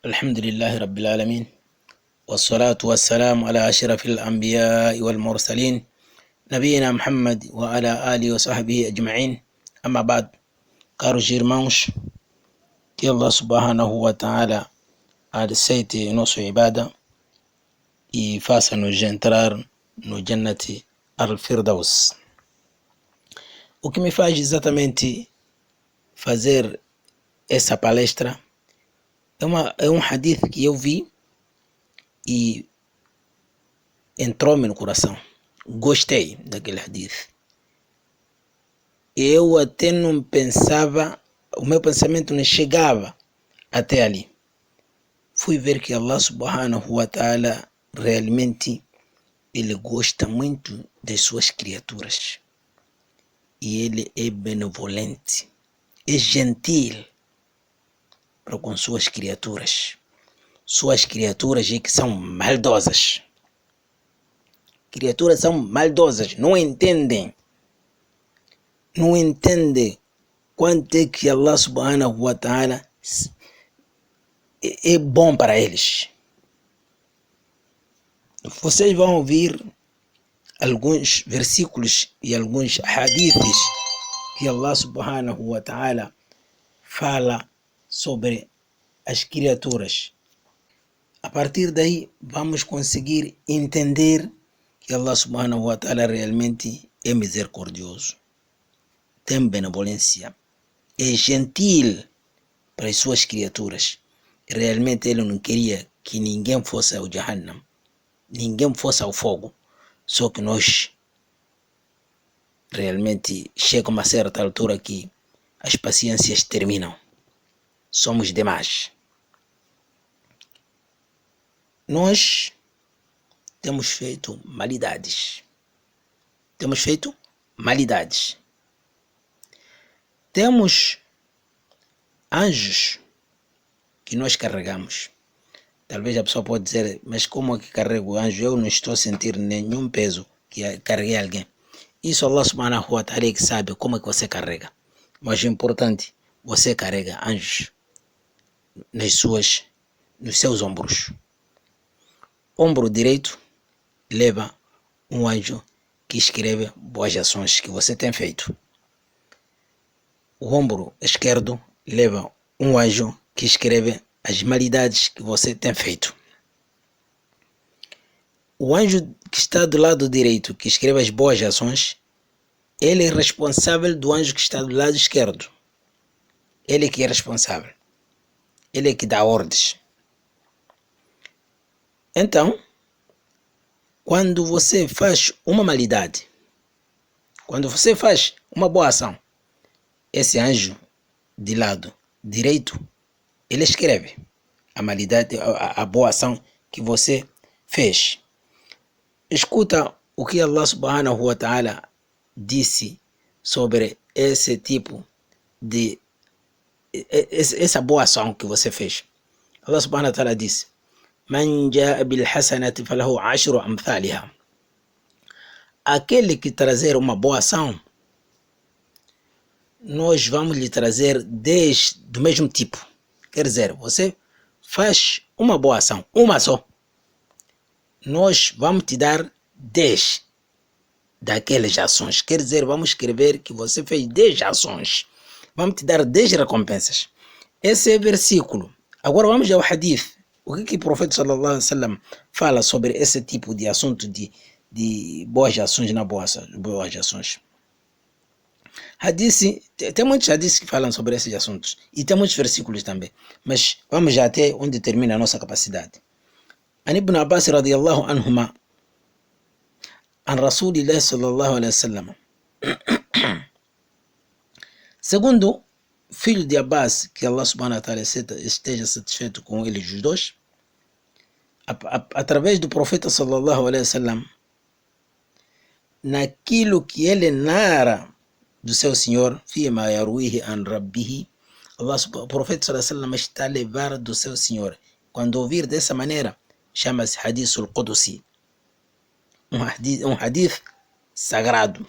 الحمد لله رب العالمين، والصلاة والسلام على أشرف الأنبياء والمرسلين نبينا محمد وعلى آله وصحبه أجمعين. أما بعد, caros irmãos, que Allah subhanahu wa ta'ala aceite nossa ibada e faça-nos entrar no Jannati al-Firdaus. O que me faz exatamente fazer essa palestra é um hadith que eu vi e entrou-me no coração. Gostei daquele hadith. Eu até não pensava, o meu pensamento não chegava até ali. Fui ver que Allah subhanahu wa ta'ala realmente ele gosta muito das suas criaturas. E ele é benevolente, é gentil para com suas criaturas. Suas criaturas é que são maldosas. Criaturas são maldosas, não entendem quanto é que Allah subhanahu wa ta'ala é bom para eles. Vocês vão ouvir alguns versículos e alguns hadiths que Allah subhanahu wa ta'ala fala sobre as criaturas. A partir daí vamos conseguir entender que Allah subhanahu wa ta'ala realmente é misericordioso, tem benevolência, é gentil para as suas criaturas. Realmente ele não queria que ninguém fosse ao Jahannam, ninguém fosse ao fogo. Só que nós realmente chega a uma certa altura que as paciências terminam. Somos demais. Nós temos feito malidades. Temos anjos que nós carregamos. Talvez a pessoa pode dizer, mas como é que carrego o anjo? Eu não estou a sentir nenhum peso que carreguei alguém. Isso Allah subhanahu wa ta'ala que sabe como é que você carrega. Mas o importante, você carrega anjos nos seus ombros. Ombro direito leva um anjo que escreve boas ações que você tem feito. O ombro esquerdo leva um anjo que escreve as malidades que você tem feito. O anjo que está do lado direito, que escreve as boas ações, ele é responsável do anjo que está do lado esquerdo. Ele que é responsável. Ele que dá ordens. Então, quando você faz uma malidade, quando você faz uma boa ação, esse anjo de lado direito, ele escreve a malidade, a boa ação que você fez. Escuta o que Allah subhanahu wa ta'ala disse sobre esse tipo de essa boa ação que você fez. Allah subhanahu wa ta'ala disse: Man jaa bil hasanati falahu ashru amthaliha. Aquele que trazer uma boa ação, nós vamos lhe trazer 10 do mesmo tipo. Quer dizer, você faz uma boa ação, uma só. Nós vamos te dar 10 daquelas ações. Quer dizer, vamos escrever que você fez 10 ações. Vamos te dar 10 recompensas. Esse é o versículo. Agora vamos ao hadith. O que o profeta sallallahu alaihi wasallam fala sobre esse tipo de assunto de boas ações na boas ações? Hadith, tem muitos hadiths que falam sobre esses assuntos e tem muitos versículos também, mas vamos já até onde termina a nossa capacidade. An Ibn Abbas radiyallahu anhuma an Rasulillah sallallahu alaihi wasallam. Segundo filho de Abbas, que Allah subhanahu wa ta'ala esteja satisfeito com eles os dois, através do profeta sallallahu alaihi wasallam, naquilo que ele narra do seu Senhor, fima yaruihi an rabbihi, o profeta sallallahu alaihi wasallam está a levar do seu Senhor. Quando ouvir dessa maneira, chama-se hadith al-Qudusi, um hadith sagrado.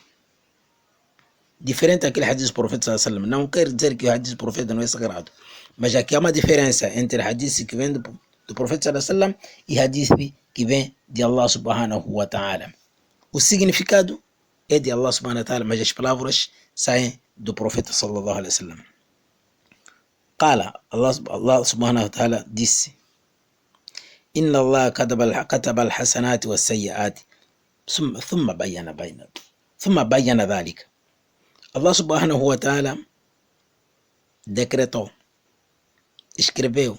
Diferente daquele hadith do profeta sallallahu alaihi wasallam. Não quer dizer que o hadith do profeta não é sagrado, Mas aqui há uma diferença entre hadith que vem do Profeta sallallahu alaihi wasallam e hadith que vem de Allah subhanahu wa ta'ala. O significado é de Allah subhanahu wa ta'ala, mas as palavras saem do Profeta sallallahu alaihi wasallam. Allah subhanahu wa ta'ala disse: Inna Allah kataba al-hasanati was-sayyi'ati thumma bayyana dhalika. Allah subhanahu wa ta'ala decretou, escreveu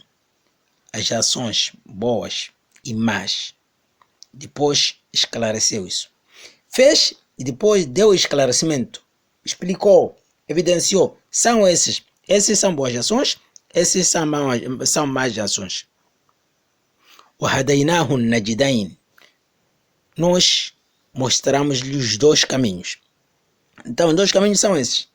as ações boas e más, depois esclareceu isso. Fez e depois deu esclarecimento, explicou, evidenciou. São esses são boas ações, esses são más ações. وَهَدَيْنَاهُ النَّجْدَيْنِ. Nós mostramos-lhe os dois caminhos. Então, os dois caminhos são esses.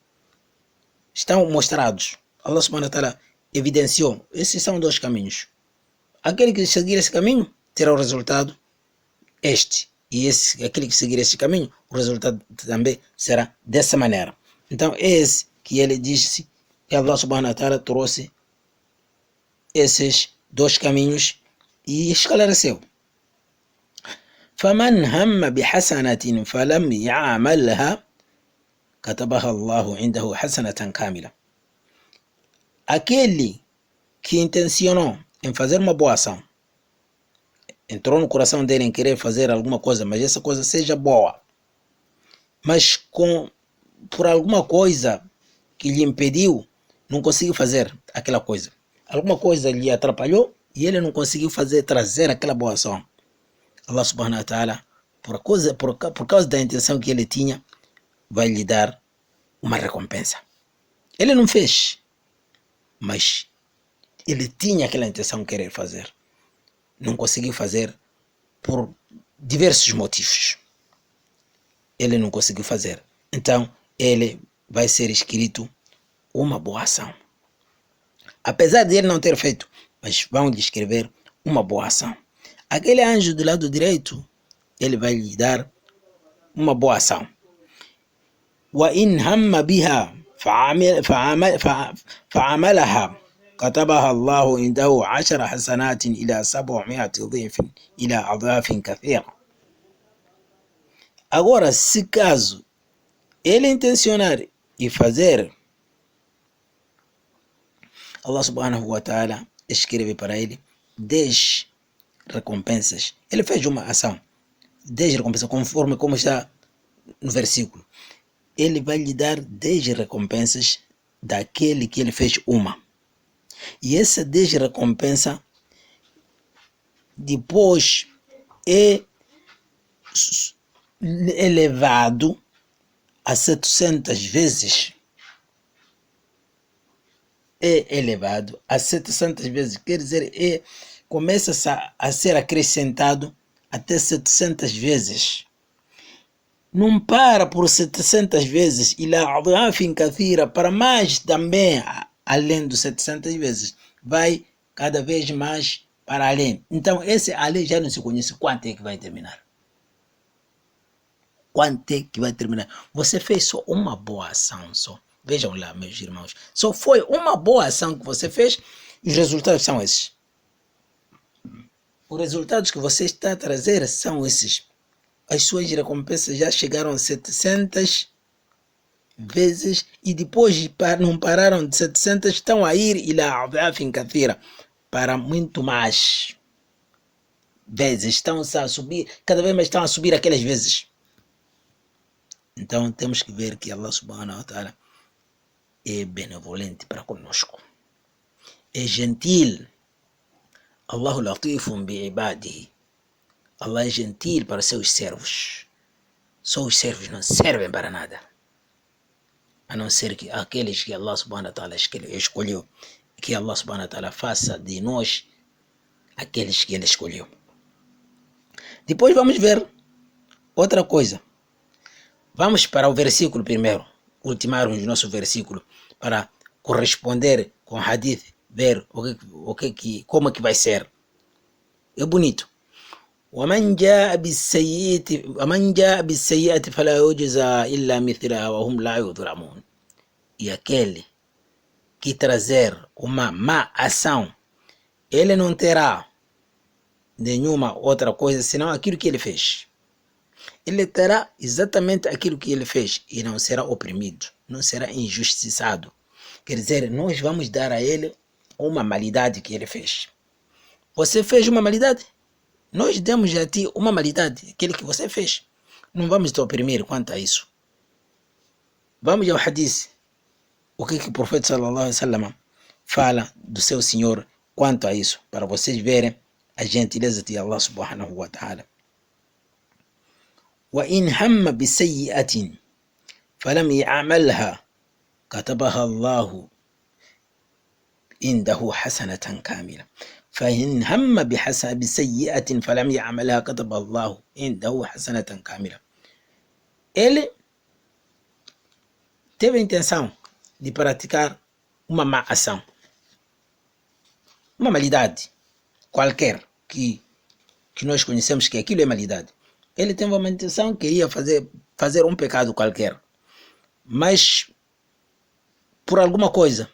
Estão mostrados. Allah subhanahu wa ta'ala evidenciou. Esses são dois caminhos. Aquele que seguir esse caminho terá o resultado este. E aquele que seguir esse caminho, o resultado também será dessa maneira. Então, esse que ele disse que Allah subhanahu wa ta'ala trouxe esses dois caminhos e esclareceu. فَمَنْ هَمَّ بِحَسَنَةٍ فَلَمْ يَعْمَلْهَا كَتَبَهَا اللَّهُ عِنْدَهُ حَسَنَةً كَامِلَةً. Aquele que intencionou em fazer uma boa ação, entrou no coração dele em querer fazer alguma coisa, mas essa coisa seja boa, mas por alguma coisa que lhe impediu, não conseguiu fazer aquela coisa. Alguma coisa lhe atrapalhou e ele não conseguiu trazer aquela boa ação. Allah subhanahu wa ta'ala, por causa da intenção que ele tinha, vai lhe dar uma recompensa. Ele não fez, mas ele tinha aquela intenção de querer fazer. Não conseguiu fazer por diversos motivos. Ele não conseguiu fazer. Então, ele vai ser escrito uma boa ação. Apesar de ele não ter feito, mas vão lhe escrever uma boa ação. Aquele anjo do lado direito, ele vai lhe dar uma boa ação. وَإِنْ هَمَّ بِهَا فَعَمَلَهَا كَتَبَهَا اللَّهُ عِنْدَهُ 10 حسنات إلى 700 ضعف إلى أضعاف كثيرة. Agora, se caso ele intencionar e fazer, Allah subhanahu wa ta'ala escreve para ele 10 recompensas. Ele fez uma ação, 10 recompensas, conforme como está no versículo. Ele vai lhe dar 10 recompensas daquele que ele fez uma. E essa 10 recompensa depois é elevado a 700 vezes. É elevado a 700 vezes. Quer dizer, começa a ser acrescentado até 700 vezes. Não para por 700 vezes. Ila adhafin kathira, para mais também, além dos 700 vezes. Vai cada vez mais para além. Então, esse além já não se conhece quanto é que vai terminar. Quanto é que vai terminar? Você fez só uma boa ação só. Vejam lá, meus irmãos. Só foi uma boa ação que você fez e os resultados são esses. Os resultados que você está a trazer são esses. As suas recompensas já chegaram a 700 vezes e depois não pararam de 700, estão a ir ila adhafin kathira, para muito mais vezes. Estão a subir, cada vez mais estão a subir aquelas vezes. Então temos que ver que Allah subhanahu wa ta'ala é benevolente para conosco. É gentil. Allahu latifun bi'ibadihi. Allah é gentil para seus servos. Só os servos não servem para nada, a não ser que aqueles que Allah subhanahu wa ta'ala escolheu, que Allah subhanahu wa ta'ala faça de nós aqueles que ele escolheu. Depois vamos ver outra coisa. Vamos para o versículo primeiro, ultimarmos o nosso versículo, para corresponder com o hadith, ver como é que vai ser. É bonito. وَمَنْ جَاءَ بِالسَّيِّئَةِ فَلَا يُجْزَى إِلَّا مِثْلَهَا وَهُمْ لَا يُظْلَمُونَ. E aquele que trazer uma má ação, ele não terá nenhuma outra coisa senão aquilo que ele fez. Ele terá exatamente aquilo que ele fez e não será oprimido, não será injustiçado. Quer dizer, nós vamos dar a ele uma malidade que ele fez. Você fez uma malidade? Nós damos a ti uma malidade, aquele que você fez. Não vamos te oprimir quanto a isso. Vamos ao hadith. O que o profeta sallallahu alaihi wasallam fala do seu Senhor quanto a isso, para vocês verem a gentileza de Allah subhanahu wa ta'ala. وإن هم بسيئة فلم يعملها كتبها الله عنده حسنة كاملة. فإن هم بسيئة فلم يعملها كتب الله عنده حسنة كاملة. Ele teve a intenção de praticar uma má ação, uma malidade qualquer que nós conhecemos que aquilo é malidade. Ele teve uma intenção que ia fazer um pecado qualquer, mas por alguma coisa,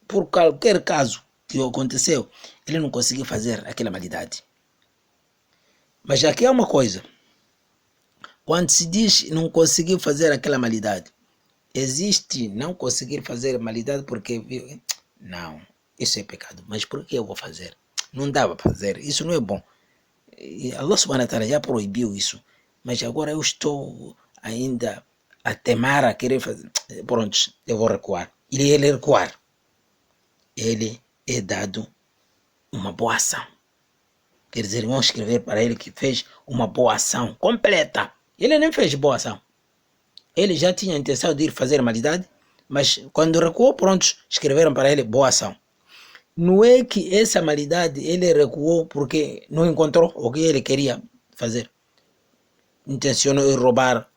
por qualquer caso que aconteceu, ele não conseguiu fazer aquela malidade. Mas aqui é uma coisa, quando se diz não conseguiu fazer aquela malidade, existe não conseguir fazer malidade porque, não, isso é pecado, mas por que eu vou fazer? Não dava para fazer, isso não é bom. Allah subhanahu wa ta'ala já proibiu isso, mas agora eu estou ainda a temar, a querer fazer, pronto, eu vou recuar. Ele recuar, ele é dado uma boa ação. Quer dizer, vão escrever para ele que fez uma boa ação completa. Ele nem fez boa ação. Ele já tinha a intenção de ir fazer malidade, mas quando recuou, pronto, escreveram para ele boa ação. Não é que essa malidade ele recuou porque não encontrou o que ele queria fazer. Intencionou ir roubar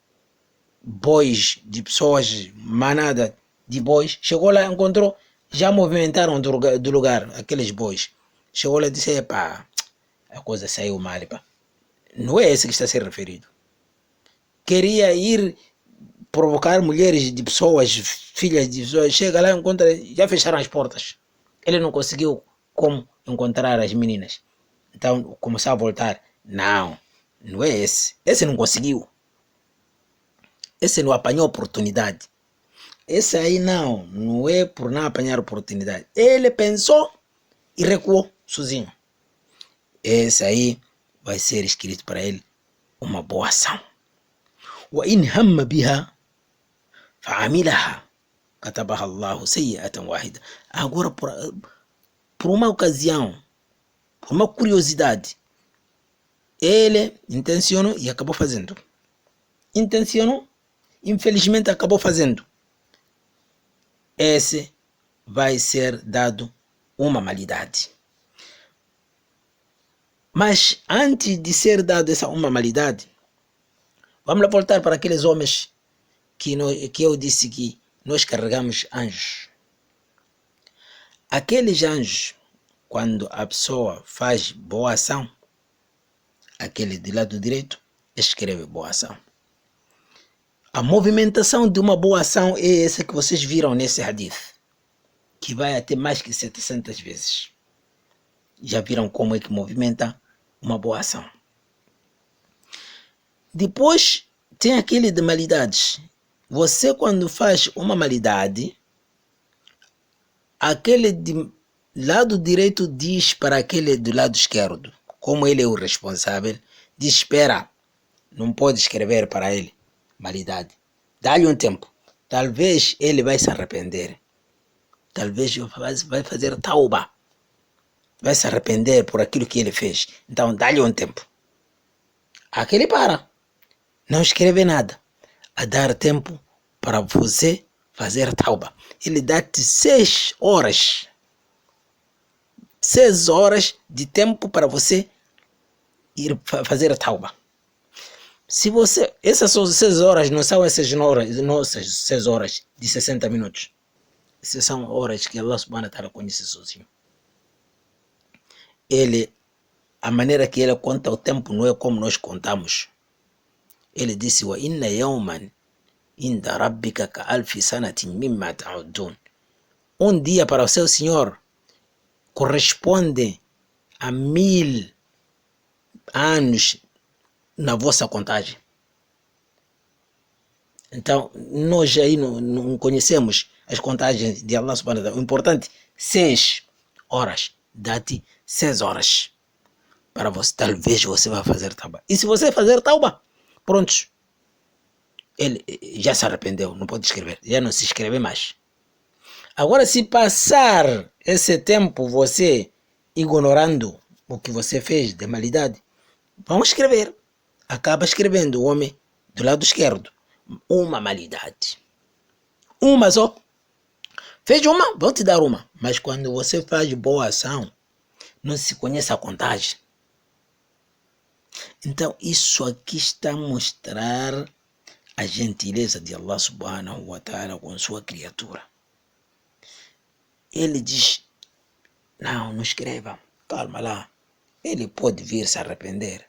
bois de pessoas, manada de bois. Chegou lá, encontrou, já movimentaram do lugar aqueles bois. Chegou lá e disse, epá, a coisa saiu mal, epá. Não é esse que está a ser referido. Queria ir provocar mulheres de pessoas, filhas de pessoas. Chega lá, encontra, já fecharam as portas. Ele não conseguiu como encontrar as meninas. Então começou a voltar. Não é esse. Esse não conseguiu. Esse não apanhou oportunidade. Esse aí não é por não apanhar oportunidade. Ele pensou e recuou sozinho. Esse aí vai ser escrito para ele uma boa ação. وإن هم بها فعملها كتبها الله سيئة واحدة. Agora, por uma ocasião, por uma curiosidade, ele intencionou e acabou fazendo. Intencionou, infelizmente acabou fazendo. Esse vai ser dado uma malidade. Mas antes de ser dado essa uma malidade, vamos lá voltar para aqueles homens que eu disse que nós carregamos anjos. Aqueles anjos, quando a pessoa faz boa ação, aquele de lado direito escreve boa ação. A movimentação de uma boa ação é essa que vocês viram nesse hadith, que vai até mais que 700 vezes. Já viram como é que movimenta uma boa ação. Depois tem aquele de malidades. Você quando faz uma malidade, aquele de lado direito diz para aquele do lado esquerdo, como ele é o responsável, diz, espera, não pode escrever para ele malidade. Dá-lhe um tempo. Talvez ele vai se arrepender. Talvez vai fazer tauba. Vai se arrepender por aquilo que ele fez. Então dá-lhe um tempo. Aquele para. Não escreve nada. A dar tempo para você fazer tauba. Ele dá-te 6 horas. 6 horas de tempo para você ir fazer tauba. Se você... Essas são 6 horas, não são essas nossas 6 horas de 60 minutos. Essas são horas que Allah subhanahu wa ta'ala conhece sozinho. A maneira que ele conta o tempo não é como nós contamos. Ele disse, وَإِنَّ يَوْمًا عِنْدَ رَبِّكَ كَأَلْفِ سَنَةٍ مِمَّا تَعُدُّونَ. Um dia para o seu Senhor corresponde a 1000 anos na vossa contagem. Então, nós aí não conhecemos as contagens de Allah subhanahu wa ta'ala. O importante, 6 horas. Dá-te 6 horas para você. Talvez você vá fazer tauba. E se você fazer tauba, pronto. Ele já se arrependeu, não pode escrever. Já não se escreve mais. Agora, se passar esse tempo você ignorando o que você fez de malidade, vamos escrever. Acaba escrevendo o homem do lado esquerdo. Uma malidade. Uma só. Fez uma, vão te dar uma. Mas quando você faz boa ação, não se conhece a contagem. Então, isso aqui está a mostrar a gentileza de Allah subhanahu wa ta'ala com sua criatura. Ele diz, não escreva, calma lá. Ele pode vir se arrepender.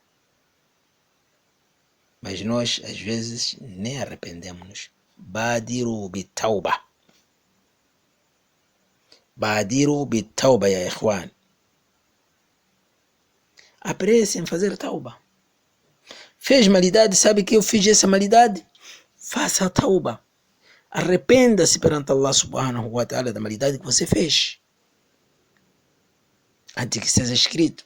Mas nós, às vezes, nem arrependemos-nos. Badiru bitauba. Badiru bitauba, ya ikhwan. Apressem em fazer tauba. Fez malidade, sabe que eu fiz essa malidade? Faça tauba. Arrependa-se perante Allah subhanahu wa ta'ala da malidade que você fez. Antes que seja escrito.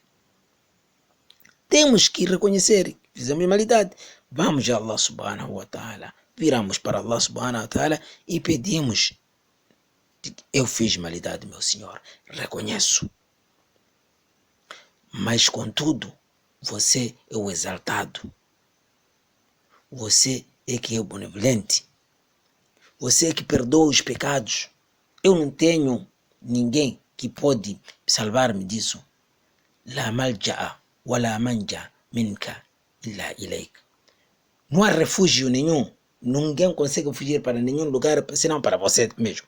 Temos que reconhecer que fizemos malidade. Vamos a Allah subhanahu wa ta'ala. Viramos para Allah subhanahu wa ta'ala e pedimos. Eu fiz malidade, meu Senhor. Reconheço. Mas contudo, você é o exaltado. Você é que é o benevolente. Você é que perdoa os pecados. Eu não tenho ninguém que pode salvar-me disso. La malja'a wa la manja minka illa ilayk. Não há refúgio nenhum. Ninguém consegue fugir para nenhum lugar, senão para você mesmo.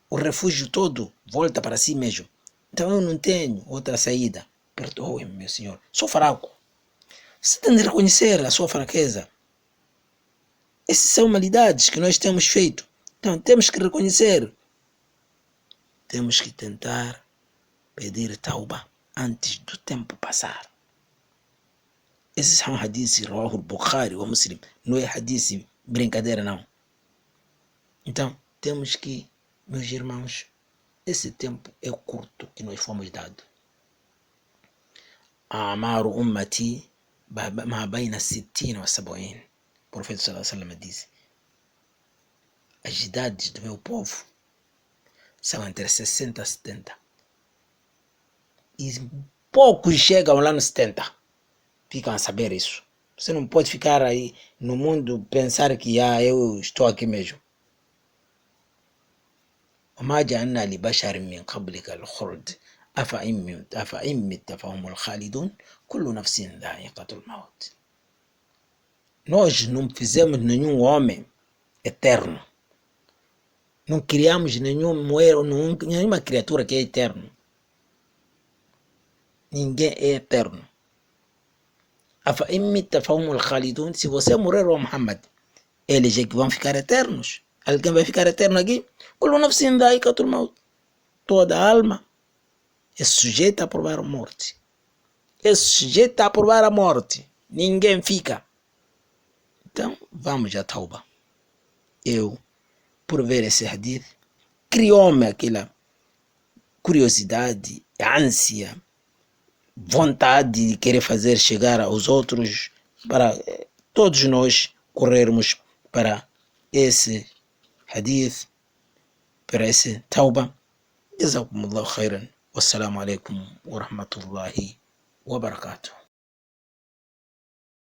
O refúgio todo volta para si mesmo. Então eu não tenho outra saída. Perdoe-me, meu Senhor. Sou fraco. Você tem de reconhecer a sua fraqueza. Essas são malidades que nós temos feito. Então temos que reconhecer. Temos que tentar pedir tauba antes do tempo passar. Esses são hadiths Rawah al-Bukhari ou Muslim. Não é hadith brincadeira, não. Então temos que, meus irmãos, esse tempo é curto que nós fomos dados. Amaru ummati ma baina 60 wa 70. O profeta sallallahu alaihi wasallam diz: as idades do meu povo são entre 60 e 70. E poucos chegam lá nos 70. Ficam a saber isso. Você não pode ficar aí no mundo pensar que eu estou aqui mesmo. وما جعلنا لبشر من قبلك الخلد أفإن مت فهم الخالدون كل نفس ذائقة الموت. Nós não fizemos nenhum homem eterno. Não criamos nenhuma criatura que é eterno. Ninguém é eterno. أفإن مت فهم الخالدون. Se você morrer, ó Muhammad, eles é que vão ficar eternos. Alguém vai ficar eterno aqui? كل نفس ذائقة الموت. Toda alma é sujeita a provar a morte. É sujeita a provar a morte. Ninguém fica. Então, vamos à tauba. Eu, por ver esse hadith, criou-me aquela curiosidade, ânsia, vontade de querer fazer chegar aos outros, para todos nós corrermos para esse hadith, para esse tauba. Jazakumullahu khairan. Wassalamu alaikum wa rahmatullahi wa barakatuh.